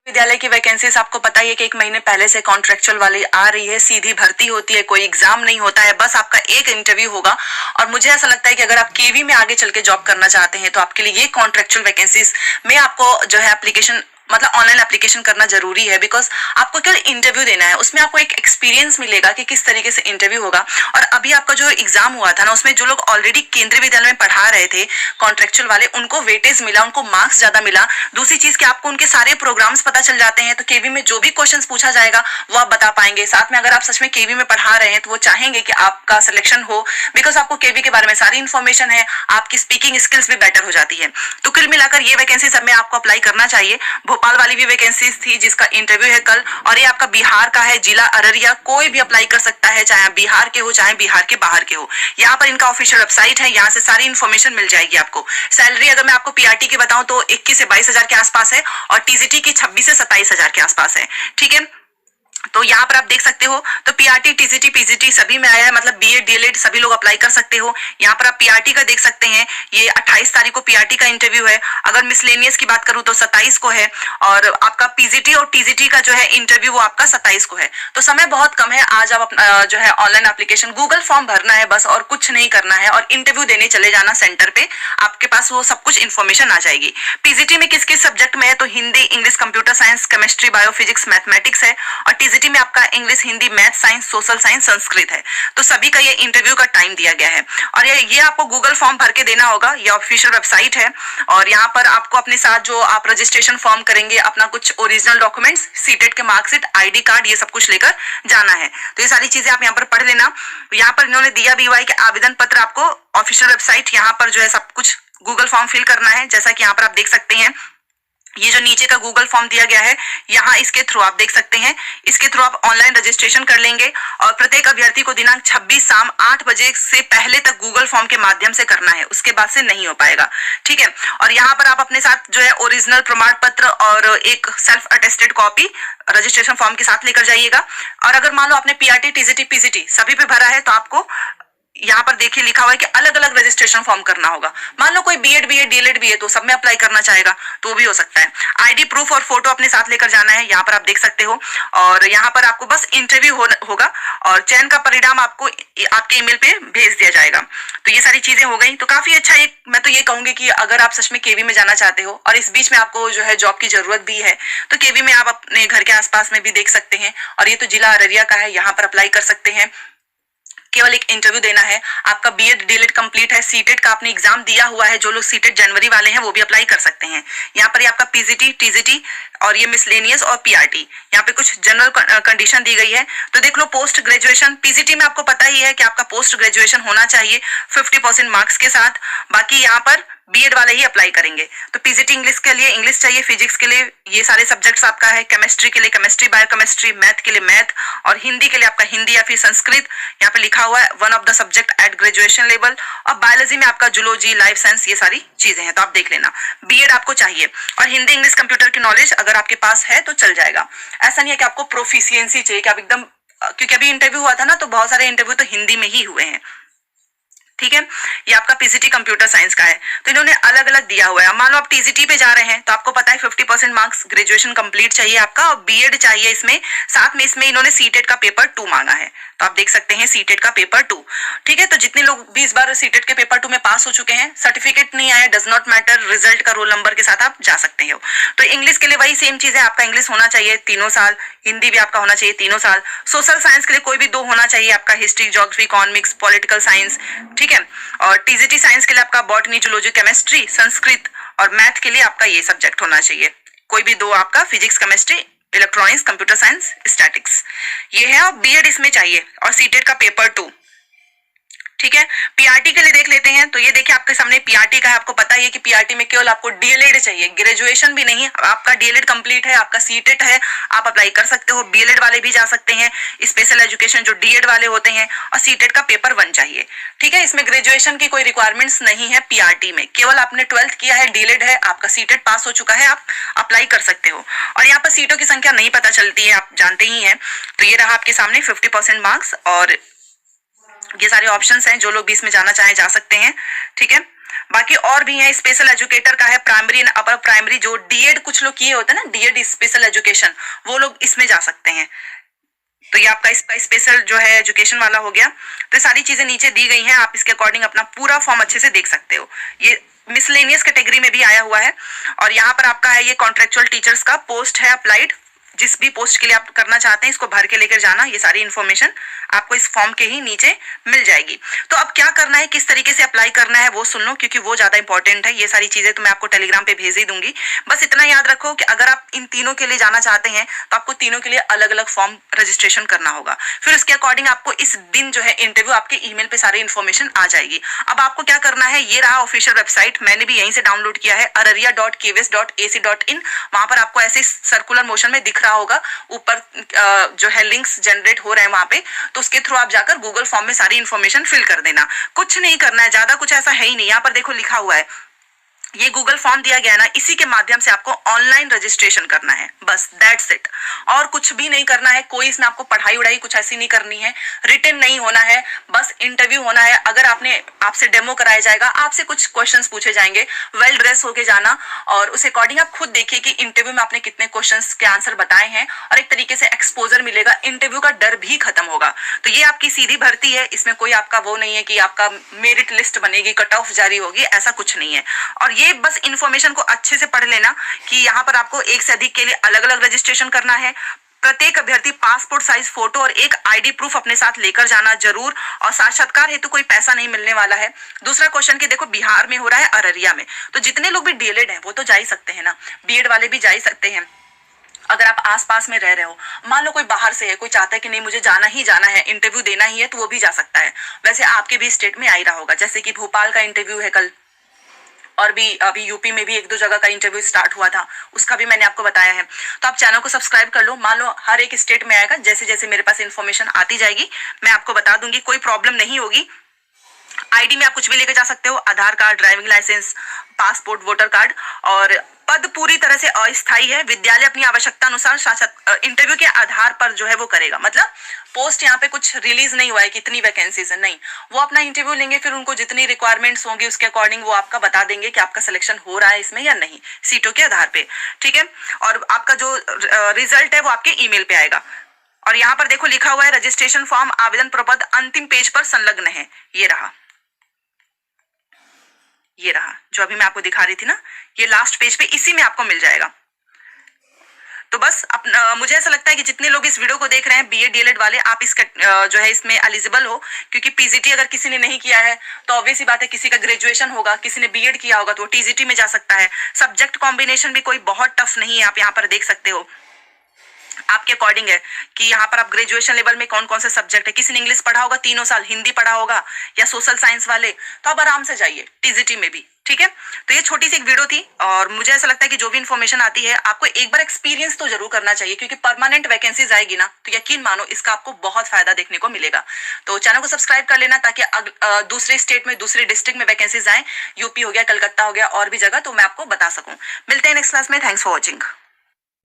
विद्यालय की वैकेंसीज आपको पता ही है कि 1 महीने पहले से कॉन्ट्रेक्चुअल वाली आ रही है, सीधी भर्ती होती है, कोई एग्जाम नहीं होता है, बस आपका एक इंटरव्यू होगा। और मुझे ऐसा लगता है कि अगर आप केवी में आगे चल के जॉब करना चाहते हैं तो आपके लिए ये कॉन्ट्रेक्चुअल वैकेंसीज में आपको जो है एप्लीकेशन मतलब ऑनलाइन एप्लीकेशन करना जरूरी है, बिकॉज आपको केवल इंटरव्यू देना है, उसमें आपको एक एक्सपीरियंस मिलेगा कि किस तरीके से इंटरव्यू होगा। और अभी आपका जो एग्जाम हुआ था ना, उसमें जो लोग ऑलरेडी केंद्रीय विद्यालय में पढ़ा रहे थे कॉन्ट्रेक्चुअल वाले, उनको वेटेज मिला, उनको मार्क्स ज्यादा मिला। दूसरी चीज कि आपको उनके सारे प्रोग्राम्स पता चल जाते हैं, तो केवी में जो भी क्वेश्चन पूछा जाएगा वो आप बता पाएंगे। साथ में अगर आप सच में केवी में पढ़ा रहे हैं तो वो चाहेंगे कि आपका सिलेक्शन हो, बिकॉज आपको केवी के बारे में सारी इन्फॉर्मेशन है, आपकी स्पीकिंग स्किल्स भी बेटर हो जाती है। तो कुल मिलाकर ये वैकेंसी सब में आपको अप्लाई करना चाहिए। भोपाल वाली भी वैकेंसी थी जिसका इंटरव्यू है कल, और ये आपका बिहार का है, जिला अररिया, कोई भी अप्लाई कर सकता है, चाहे आप बिहार के हो चाहे बिहार के बाहर के हो। यहाँ पर इनका ऑफिशियल वेबसाइट है, यहाँ से सारी इन्फॉर्मेशन मिल जाएगी आपको। सैलरी अगर मैं आपको पीआरटी की बताऊं तो 21 से 22 हजार के आसपास है, और टीजीटी की 26 से 27 हजार के आसपास है। ठीक है, तो यहाँ पर आप देख सकते हो, तो पीआरटी, टीजीटी, पीजीटी सभी में आया है, मतलब बीएड डीएलएड सभी लोग अप्लाई कर सकते हो। यहाँ पर आप पीआरटी का देख सकते हैं, ये 28 तारीख को पीआरटी का इंटरव्यू है। अगर मिसलेनियस की बात करूं तो 27 को है, और आपका पीजीटी और टीजीटी का जो है इंटरव्यू वो आपका 27 को है। तो समय बहुत कम है, आज आप अपना जो है ऑनलाइन एप्लीकेशन गूगल फॉर्म भरना है बस, और कुछ नहीं करना है, और इंटरव्यू देने चले जाना सेंटर पे, आपके पास वो सब कुछ इन्फॉर्मेशन आ जाएगी। पीजीटी में किस किस सब्जेक्ट में है, तो Hindi, English, computer science, chemistry, biophysics, mathematics है, और टीजीटी में आपका English, Hindi, math, science, social science, Sanskrit है। तो सभी का ये इंटरव्यू का टाइम दिया गया है, और ये आपको गूगल फॉर्म भर के देना होगा, ये ऑफिशियल वेबसाइट है। और यहाँ पर आपको अपने साथ जो आप रजिस्ट्रेशन फॉर्म करेंगे, अपना कुछ ओरिजिनल डॉक्यूमेंट्स, सीटेट के मार्कशीट, आईडी कार्ड, ये सब कुछ लेकर जाना है। तो ये सारी चीजें आप यहाँ पर पढ़ लेना। यहाँ पर इन्होंने दिया भी हुआ है कि आवेदन पत्र आपको ऑफिशियल वेबसाइट, यहाँ पर जो है सब कुछ गूगल फॉर्म फिल करना है, जैसा कि यहाँ पर आप देख सकते हैं। ये जो नीचे का गूगल फॉर्म दिया गया है, यहाँ इसके थ्रू आप देख सकते हैं, इसके थ्रू आप ऑनलाइन रजिस्ट्रेशन कर लेंगे, और प्रत्येक अभ्यर्थी को दिनांक 26 शाम 8 बजे से पहले तक गूगल फॉर्म के माध्यम से करना है, उसके बाद से नहीं हो पाएगा। ठीक है, और यहाँ पर आप अपने साथ जो है ओरिजिनल प्रमाण पत्र और एक self attested copy registration form के साथ लेकर जाइएगा। और अगर मान लो आपने पीआरटी, टीजीटी, पीजीटी सभी पे भरा है, तो आपको यहाँ पर देखिए लिखा हुआ है कि अलग अलग रजिस्ट्रेशन फॉर्म करना होगा। मान लो कोई बीएड भी है, डीएलएड भी है, तो सब में अप्लाई करना चाहेगा तो भी हो सकता है। आईडी प्रूफ और फोटो अपने साथ लेकर जाना है, यहाँ पर आप देख सकते हो। और यहाँ पर आपको बस इंटरव्यू होगा, और चयन का परिणाम आपको आपके ईमेल पे भेज दिया जाएगा। तो ये सारी चीजें हो गई, तो काफी अच्छा। एक मैं तो ये कहूंगी कि अगर आप सच में केवी में जाना चाहते हो और इस बीच में आपको जो है जॉब की जरूरत भी है, तो केवी में आप अपने घर के आसपास में भी देख सकते हैं। और ये तो जिला अररिया का है, यहाँ पर अप्लाई कर सकते हैं। केवल एक इंटरव्यू देना है। आपका बीएड डीएलएड कंप्लीट है, सीटेट का आपने एग्जाम दिया हुआ है, जो लोग सीटेट जनवरी वाले हैं वो भी अप्लाई कर सकते हैं। यहाँ पर आपका पीजीटी, टीजीटी और ये मिसलेनियस और पीआरटी, यहाँ पे कुछ जनरल कंडीशन दी गई है। तो देख लो, पोस्ट ग्रेजुएशन पीजीटी में आपको पता ही है कि आपका पोस्ट ग्रेजुएशन होना चाहिए 50% मार्क्स के साथ। बाकी यहाँ पर बीएड वाले ही अप्लाई करेंगे। तो पीजीटी इंग्लिश के लिए इंग्लिश चाहिए, फिजिक्स के लिए ये सारे सब्जेक्ट्स आपका है, केमिस्ट्री के लिए केमिस्ट्री, बायोकेमिस्ट्री, मैथ के लिए मैथ, और हिंदी के लिए आपका हिंदी या फिर संस्कृत, यहाँ पे लिखा हुआ है one of the subject at graduation level. और बायोलॉजी में आपका जूलॉजी, लाइफ साइंस, ये सारी चीजें हैं, तो आप देख लेना। बीएड आपको चाहिए, और हिंदी, इंग्लिश, कंप्यूटर की नॉलेज अगर आपके पास है तो चल जाएगा। ऐसा नहीं है कि आपको प्रोफिशिएंसी चाहिए कि आप एकदम, क्योंकि अभी इंटरव्यू हुआ था ना, तो बहुत सारे इंटरव्यू तो हिंदी में ही हुए हैं। ठीक है, ये आपका पीजीटी कंप्यूटर साइंस का है, तो इन्होंने अलग अलग दिया हुआ है। मान लो आप टीजीटी पे जा रहे हैं, तो आपको पता है 50% मार्क्स ग्रेजुएशन कंप्लीट चाहिए आपका, और बीएड चाहिए इसमें, साथ में इसमें इन्होंने सीटेट का पेपर 2 मांगा है। तो आप देख सकते हैं सीटेट का पेपर 2। ठीक है, तो जितने लोग भी इस बार सीटेट के पेपर 2 में पास हो चुके हैं, सर्टिफिकेट नहीं आया, डज नॉट मैटर, रिजल्ट का रोल नंबर के साथ आप जा सकते हो। तो इंग्लिश के लिए वही सेम चीज है, आपका इंग्लिश होना चाहिए 3 साल, हिंदी भी आपका होना चाहिए 3 साल, सोशल साइंस के लिए कोई भी 2 होना चाहिए, आपका history, geography, economics, political science. ठीक है, और टीजीटी साइंस के लिए आपका बॉटनी, जूलॉजी, केमिस्ट्री, संस्कृत, और मैथ के लिए आपका ये सब्जेक्ट होना चाहिए, कोई भी 2 आपका, physics, chemistry, electronics, computer science, statics, ये है। और बीएड इसमें चाहिए, और सीटेट का पेपर 2। ठीक है, पीआरटी के लिए देख लेते हैं। तो ये देखिए आपके सामने पीआरटी का है, आपको पता ही है कि पीआरटी में केवल आपको डीएलएड चाहिए, ग्रेजुएशन भी नहीं, आपका डीएलएड कंप्लीट है, आपका सीटेट है, आप अप्लाई कर सकते हो। बीएलएड वाले भी जा सकते हैं, स्पेशल एजुकेशन जो डीएड वाले होते हैं, और सीटेट का पेपर 1 चाहिए। ठीक है, इसमें ग्रेजुएशन की कोई रिक्वायरमेंट्स नहीं है पीआरटी में, केवल आपने 12th किया है, डीएलएड है, आपका सीटेट पास हो चुका है, आप अप्लाई कर सकते हो। और यहाँ पर सीटों की संख्या नहीं पता चलती है, आप जानते ही हैं। तो ये रहा आपके सामने 50% मार्क्स, और ये सारे ऑप्शंस हैं, जो लोग भी इसमें जाना चाहें जा सकते हैं। ठीक है, बाकी और भी है, स्पेशल एजुकेटर का है, प्राइमरी एंड अपर प्राइमरी, जो डीएड कुछ लोग किए होते हैं ना, डीएड स्पेशल एजुकेशन, वो लोग इसमें जा सकते हैं। तो ये आपका इसका स्पेशल जो है एजुकेशन वाला हो गया। तो ये सारी चीजें नीचे दी गई हैं, आप इसके अकॉर्डिंग अपना पूरा फॉर्म अच्छे से देख सकते हो। ये मिसलेनियस कैटेगरी में भी आया हुआ है। और यहाँ पर आपका है ये कॉन्ट्रेक्चुअल टीचर्स का पोस्ट है अप्लाइड, जिस भी पोस्ट के लिए आप करना चाहते हैं इसको भर के लेकर जाना। ये सारी इन्फॉर्मेशन आपको इस फॉर्म के ही नीचे मिल जाएगी। तो अब क्या करना है, किस तरीके से अप्लाई करना है वो सुन लो, क्योंकि वो ज्यादा इंपॉर्टेंट है। ये सारी चीजें तो मैं आपको टेलीग्राम पे भेज ही दूंगी। बस इतना याद रखो कि अगर आप इन तीनों के लिए जाना चाहते हैं तो आपको तीनों के लिए अलग अलग फॉर्म रजिस्ट्रेशन करना होगा। फिर उसके अकॉर्डिंग आपको इस दिन जो है इंटरव्यू आपके ईमेल पे सारी इन्फॉर्मेशन आ जाएगी। अब आपको क्या करना है, ये रहा ऑफिशियल वेबसाइट, मैंने भी यहीं से डाउनलोड किया है, araria.kvis.ac.in। वहां पर आपको ऐसे सर्कुलर मोशन में दिख रहा होगा, ऊपर जो है लिंक्स जनरेट हो रहे हैं वहां पे, तो उसके थ्रू आप जाकर गूगल फॉर्म में सारी इन्फॉर्मेशन फिल कर देना। कुछ नहीं करना है, ज्यादा कुछ ऐसा है ही नहीं। यहाँ पर देखो लिखा हुआ है, ये गूगल फॉर्म दिया गया ना, इसी के माध्यम से आपको ऑनलाइन रजिस्ट्रेशन करना है, बस दैट्स इट। और कुछ भी नहीं करना है, कोई इसमें आपको पढ़ाई उड़ाई कुछ ऐसी नहीं करनी है, रिटन नहीं होना है, बस इंटरव्यू होना है। अगर आपसे डेमो कराया जाएगा, आपसे कुछ क्वेश्चंस पूछे जाएंगे, वेल ड्रेस होके जाना, और उस अकॉर्डिंग आप खुद देखिए कि इंटरव्यू में आपने कितने क्वेश्चंस के आंसर बताए हैं, और एक तरीके से एक्सपोजर मिलेगा, इंटरव्यू का डर भी खत्म होगा। तो ये आपकी सीधी भर्ती है, इसमें कोई आपका वो नहीं है कि आपका मेरिट लिस्ट बनेगी, कट ऑफ जारी होगी, ऐसा कुछ नहीं है। और ये बस इन्फॉर्मेशन को अच्छे से पढ़ लेना कि यहाँ पर आपको एक से अधिक के लिए अलग अलग रजिस्ट्रेशन करना है। प्रत्येक अभ्यर्थी पासपोर्ट साइज फोटो और एक आईडी प्रूफ अपने साथ लेकर जाना जरूर, और साक्षात्कार हेतु कोई पैसा नहीं मिलने वाला है। दूसरा क्वेश्चन कि देखो बिहार में हो रहा है, अररिया में, तो जितने लोग भी डीएलएड हैं वो तो जा ही सकते हैं ना, बीएड वाले भी जा ही सकते हैं। अगर आप आसपास में रह रहे हो, मान लो कोई बाहर से है, कोई चाहता है कि नहीं मुझे जाना ही जाना है, इंटरव्यू देना ही है, तो वो भी जा सकता है। वैसे आपके भी स्टेट में आ ही रहा होगा, जैसे कि भोपाल का इंटरव्यू है कल, और भी अभी यूपी में भी एक दो जगह का इंटरव्यू स्टार्ट हुआ था, उसका भी मैंने आपको बताया है। तो आप चैनल को सब्सक्राइब कर लो, मान लो हर एक स्टेट में आएगा, जैसे जैसे मेरे पास इन्फॉर्मेशन आती जाएगी मैं आपको बता दूंगी, कोई प्रॉब्लम नहीं होगी। आईडी में आप कुछ भी लेकर जा सकते हो, Aadhaar card, driving licence, passport, voter card. और पद पूरी तरह से अस्थायी है, विद्यालय अपनी आवश्यकता अनुसार इंटरव्यू के आधार पर जो है वो करेगा। मतलब पोस्ट यहाँ पे कुछ रिलीज नहीं हुआ है कितनी वैकेंसीज है, नहीं, वो अपना इंटरव्यू लेंगे, फिर उनको जितनी रिक्वायरमेंट्स होंगी उसके अकॉर्डिंग वो आपका बता देंगे कि आपका सिलेक्शन हो रहा है इसमें या नहीं, सीटों के आधार पे, ठीक है। और आपका जो रिजल्ट है वो आपके ईमेल पे आएगा। और यहाँ पर देखो लिखा हुआ है रजिस्ट्रेशन फॉर्म आवेदन प्रपत्र अंतिम पेज पर संलग्न है, ये रहा, ये रहा जो अभी मैं आपको दिखा रही थी ना, ये लास्ट पेज पे इसी में आपको मिल जाएगा। तो बस मुझे ऐसा लगता है कि जितने लोग इस वीडियो को देख रहे हैं बीएड डीएलएड वाले, आप इसका जो है इसमें एलिजिबल हो, क्योंकि पीजीटी अगर किसी ने नहीं किया है तो ऑब्वियस ही बात है, किसी का ग्रेजुएशन होगा, किसी ने बीएड किया होगा तो वो टीजीटी में जा सकता है। सब्जेक्ट कॉम्बिनेशन भी कोई बहुत टफ नहीं है, आप यहाँ पर देख सकते हो, आपके अकॉर्डिंग है कि यहाँ पर आप ग्रेजुएशन लेवल में कौन कौन से सब्जेक्ट है, किसी ने इंग्लिश पढ़ा होगा 3 साल, हिंदी पढ़ा होगा, या सोशल साइंस वाले, तो आप आराम से जाइए टीजीटी में भी, ठीक है। तो ये छोटी सी एक वीडियो थी, और मुझे ऐसा लगता है कि जो भी इन्फॉर्मेशन आती है आपको एक बार एक्सपीरियंस तो जरूर करना चाहिए, क्योंकि परमानेंट वैकेंसीज आएगी ना, तो यकीन मानो इसका आपको बहुत फायदा देखने को मिलेगा। तो चैनल को सब्सक्राइब कर लेना, ताकि दूसरे स्टेट में, दूसरे डिस्ट्रिक्ट में वैकेंसीज आए, यूपी हो गया, कलकत्ता हो गया, और भी जगह, तो मैं आपको बता सकूं। मिलते हैं नेक्स्ट क्लास में, थैंक्स फॉर वॉचिंग।